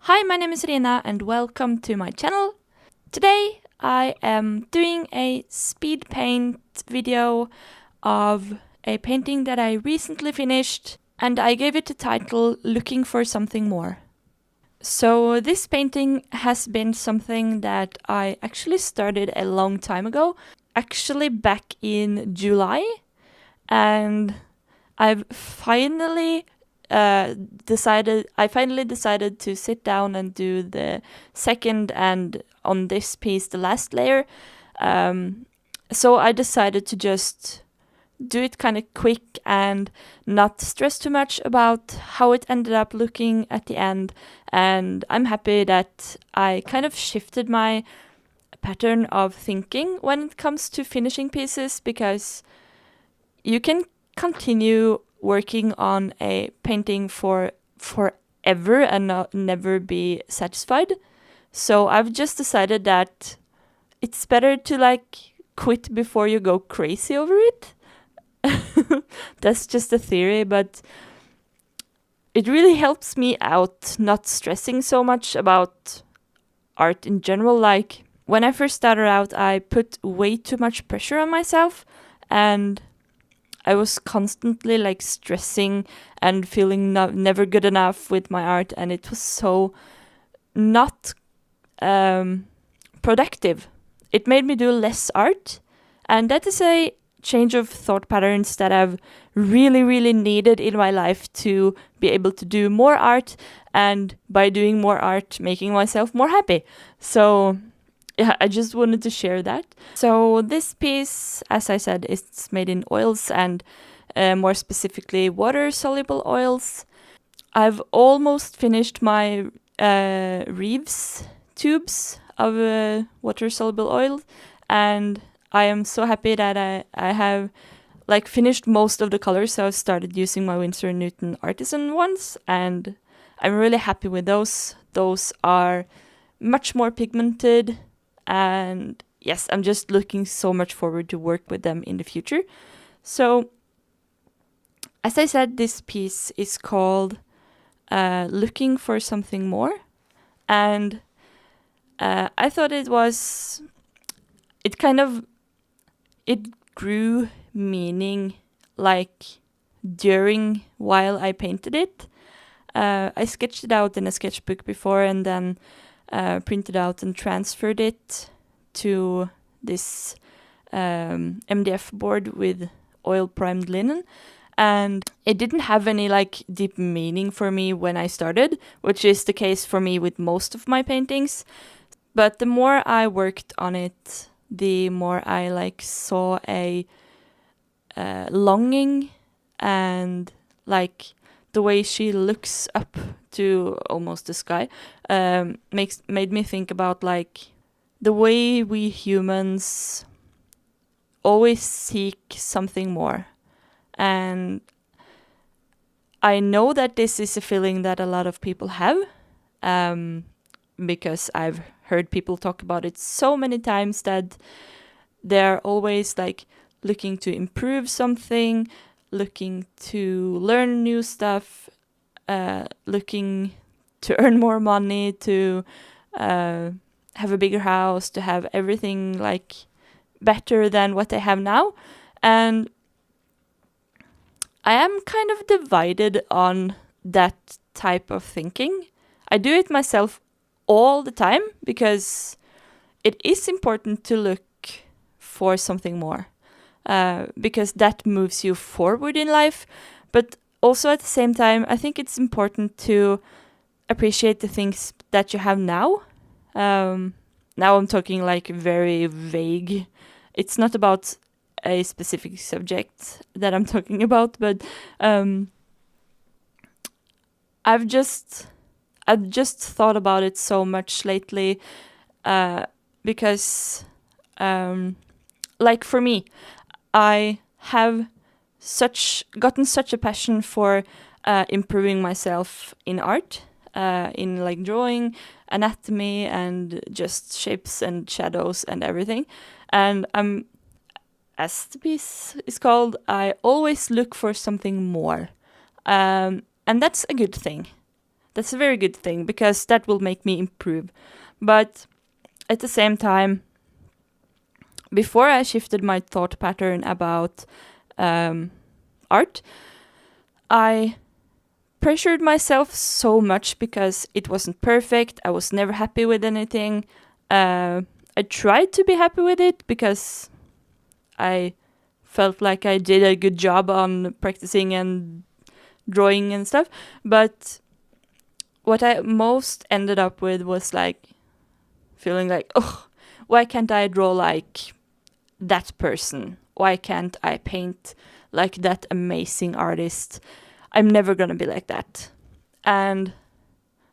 Hi, my name is Rina and welcome to my channel. Today I am doing a speed paint video of a painting that I recently finished, and I gave it the title Looking for Something More. So this painting has been something that I actually started a long time ago, actually back in July, and I've finally decided to sit down and do the second, and on this piece the last layer. So I decided to just do it kind of quick and not stress too much about how it ended up looking at the end. And I'm happy that I kind of shifted my pattern of thinking when it comes to finishing pieces, because you can continue working on a painting for forever and never be satisfied. So I've just decided that it's better to quit before you go crazy over it. That's just a theory, but it really helps me out not stressing so much about art in general. Like when I first started out, I put way too much pressure on myself, and I was constantly stressing and feeling never good enough with my art, and it was so not productive. It made me do less art, and that is a change of thought patterns that I've really needed in my life to be able to do more art, and by doing more art, making myself more happy. So yeah, I just wanted to share that. So this piece, as I said, is made in oils, and more specifically water-soluble oils. I've almost finished my Reeves tubes of water-soluble oil, and I am so happy that I have finished most of the colors. So I've started using my Winsor & Newton Artisan ones, and I'm really happy with those. Those are much more pigmented, and yes, I'm just looking so much forward to work with them in the future. So as I said, this piece is called Looking for Something More, and I thought it grew meaning during while I painted it. I sketched it out in a sketchbook before, and then printed out and transferred it to this MDF board with oil primed linen, and it didn't have any deep meaning for me when I started, which is the case for me with most of my paintings. But the more I worked on it, the more I saw a longing, and the way she looks up to almost the sky made me think about the way we humans always seek something more. And I know that this is a feeling that a lot of people have, because I've heard people talk about it so many times, that they're always looking to improve something, looking to learn new stuff, looking to earn more money, to have a bigger house, to have everything better than what they have now. And I am kind of divided on that type of thinking. I do it myself all the time, because it is important to look for something more, because that moves you forward in life. But also at the same time, I think it's important to appreciate the things that you have now. Now I'm talking very vague. It's not about a specific subject that I'm talking about, but I've just thought about it so much lately, because for me, I have gotten such a passion for improving myself in art, in drawing, anatomy, and just shapes and shadows and everything. And as the piece is called, I always look for something more. And that's a good thing. that's a very good thing, because that will make me improve. But at the same time, before I shifted my thought pattern about art, I pressured myself so much because it wasn't perfect. I was never happy with anything. I tried to be happy with it because I felt like I did a good job on practicing and drawing and stuff. But what I most ended up with was like feeling like, oh, why can't I draw like that person? Why can't I paint like that amazing artist? I'm never gonna be like that. And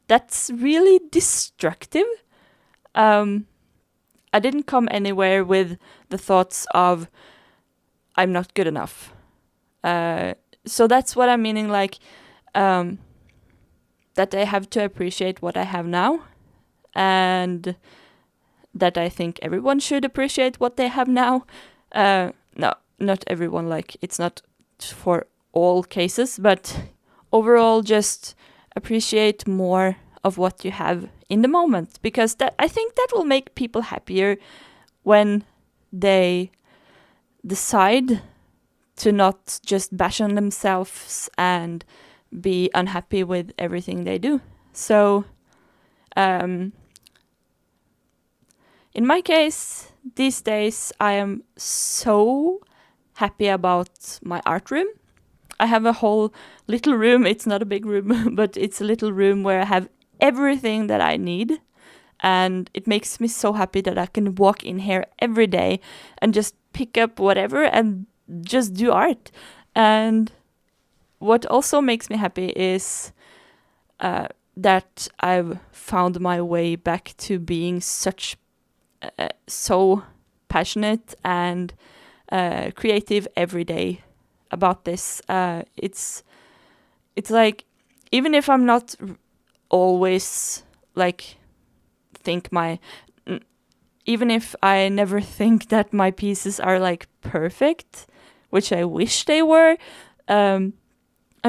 that's really destructive. I didn't come anywhere with the thoughts of I'm not good enough. So that's what I'm meaning, like that I have to appreciate what I have now, and that I think everyone should appreciate what they have now. No, not everyone, like it's not for all cases, but overall just appreciate more of what you have in the moment, because that, I think that will make people happier when they decide to not just bash on themselves and be unhappy with everything they do. So in my case, these days I am so happy about my art room. I have a whole little room. It's not a big room, but it's a little room where I have everything that I need. And it makes me so happy that I can walk in here every day and just pick up whatever and just do art. And what also makes me happy is that I've found my way back to being so passionate and creative every day about this. It's like, even if I'm not always like even if I never think that my pieces are like perfect, which I wish they were, I'm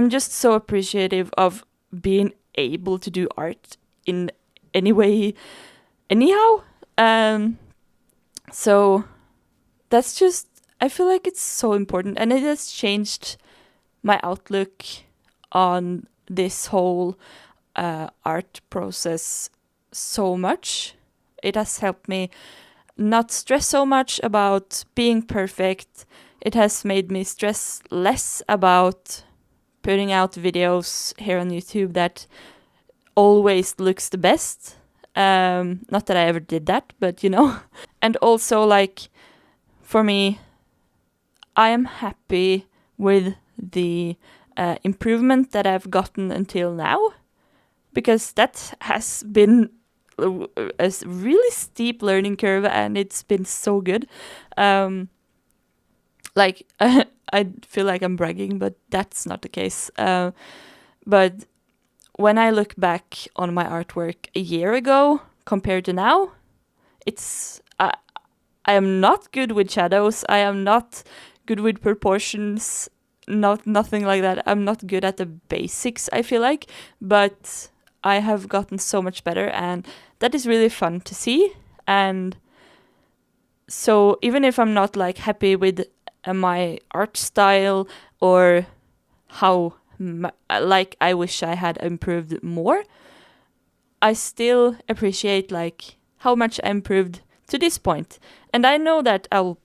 just so appreciative of being able to do art in any way, anyhow. So that's just, I feel like it's so important, and it has changed my outlook on this whole art process so much. It has helped me not stress so much about being perfect. It has made me stress less about putting out videos here on YouTube that always looks the best. Not that I ever did that, but you know. And also, like, for me, I am happy with the improvement that I've gotten until now, because that has been a really steep learning curve, and it's been so good. Like, I feel like I'm bragging, but that's not the case. But when I look back on my artwork a year ago compared to now, it's I am not good with shadows. I am not good with proportions. Nothing like that. I'm not good at the basics, I feel like, but I have gotten so much better, and that is really fun to see. And so even if I'm not like happy with my art style, or how like I wish I had improved more, I still appreciate like how much I improved to this point. And I know that I'll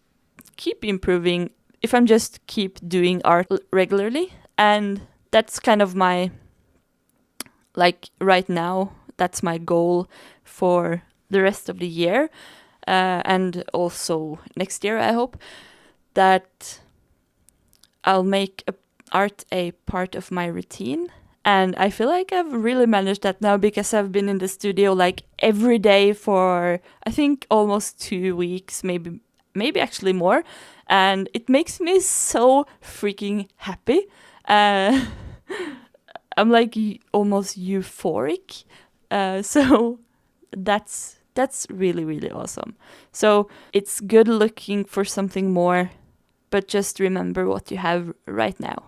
keep improving if I'm just keep doing art regularly. And that's kind of my, like, right now, that's my goal for the rest of the year, and also next year, I hope, that I'll make art a part of my routine. And I feel like I've really managed that now, because I've been in the studio like every day for, I think, almost 2 weeks, maybe actually more. And it makes me so freaking happy. I'm like almost euphoric. So that's really, really awesome. So it's good looking for something more, but just remember what you have right now.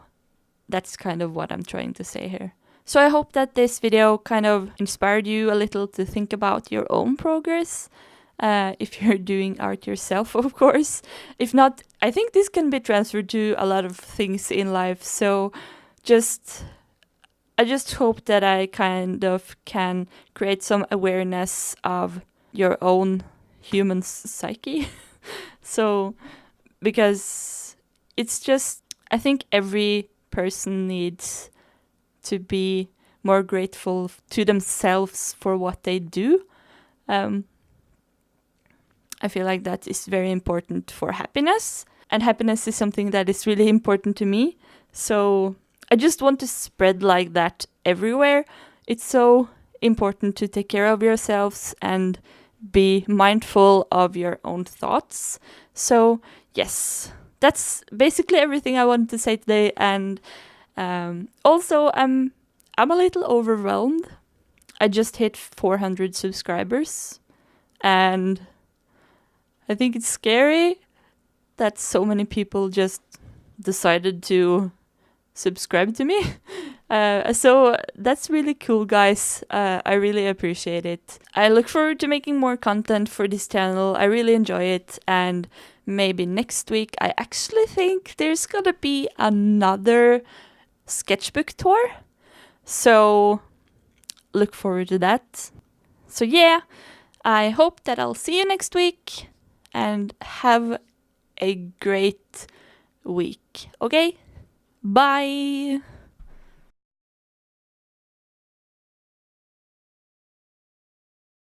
That's kind of what I'm trying to say here. So I hope that this video kind of inspired you a little to think about your own progress. If you're doing art yourself, of course. If not, I think this can be transferred to a lot of things in life. So I just hope that I kind of can create some awareness of your own human psyche. So, because it's just, I think every person needs to be more grateful to themselves for what they do. I feel like that is very important for happiness. And happiness is something that is really important to me. So I just want to spread like that everywhere. It's so important to take care of yourselves and be mindful of your own thoughts. So yes, that's basically everything I wanted to say today. And also, I'm a little overwhelmed. I just hit 400 subscribers, and I think it's scary that so many people just decided to subscribe to me. So that's really cool, guys. I really appreciate it. I look forward to making more content for this channel. I really enjoy it, and maybe next week I actually think there's gonna be another sketchbook tour. So look forward to that. So yeah, I hope that I'll see you next week, and have a great week. Okay? Bye!